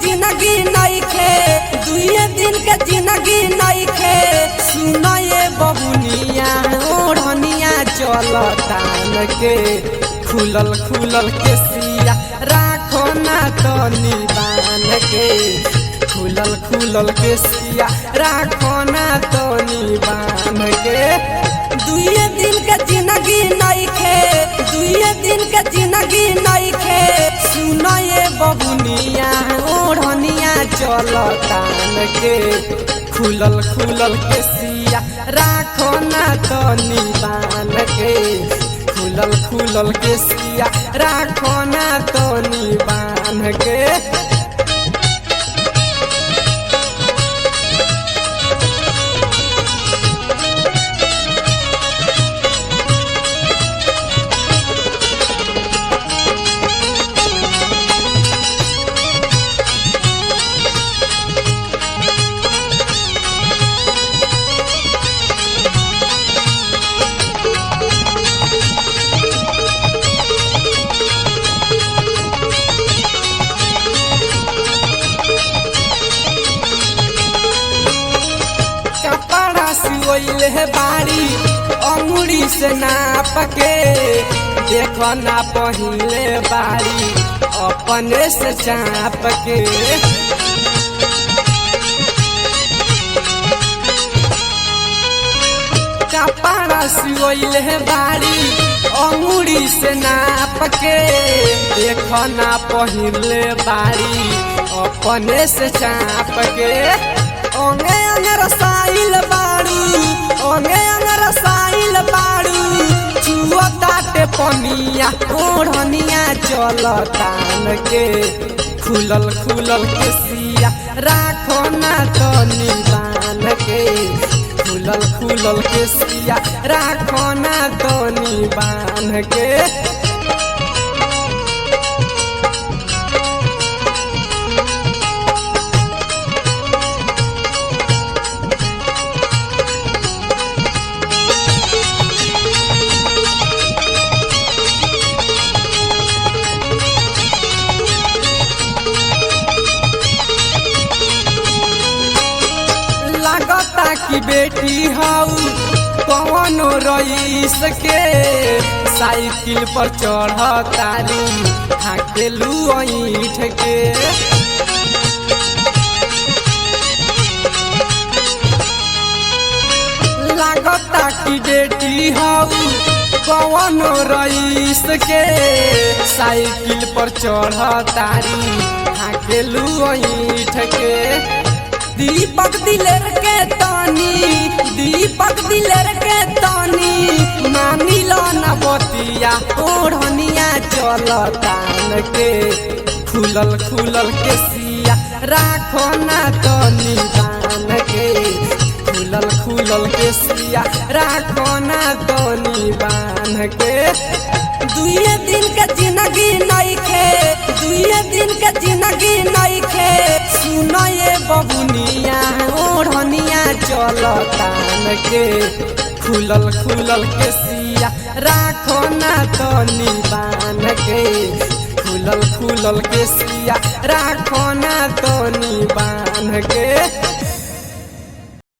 जिंदगी नइखे दुइये दिन के जिंदगी नइखे सुनो ये बबुनिया ओढ़निया चलतान के खुलल खुलल के सिया राखो ना तो निबान के खुलल खुलल के सिया राखो ना तो निबान के दुइये दिन के जिंदगी नइखे दुइये दिन के जिंदगी नइखे सुनो ये बबुनिया ओढ़निया चलतान के खुलल खुलल के सिया राखो ना तो निबान के खुलल खुलल के सिया राखो ना तो निबान के सिवैले बाड़ी अंगुरी से नाप के देखो ना पहिले बाड़ी अपने से चाप के कपड़ा सिवैले बाड़ी अंगुरी से नाप के देखो ना पहिले बाड़ी अपने से चाप के ओंगे अंगर साइल बाड़ू ओंगे अंगर साइल बाड़ू चुआ ताटे पनिया ओढ़निया चलतान के खुलल खुलल के सिया राखो ना तो निबान के खुलल खुलल के सिया राखो ना तो निबान के की बेटी हाउ कौनो रईस के साइकिल पर चढ़ तारी हाकेलू ऐठ के लागता की बेटी हाउ कौनो रईस के साइकिल पर चढ़ तारी हाकेलू ऐठ के दीपक दिलेर के तानी दीपक दिलेर के तानी मानी लो ना बतिया ओढ़निया चलतान के खुलल खुलल के सिया राखो ना तो निबान के खुलल खुलल के सिया राखो ना तो निबान के दुइये दिन के जिंदगी नइखे दुइये दिन के जिंदगी नइखे सुनो ये बबुनिया ओढ़निया चलतान के खुलल खुलल के सिया राखो ना तो निबान के खुलल खुलल के सिया राखो ना तो निबान के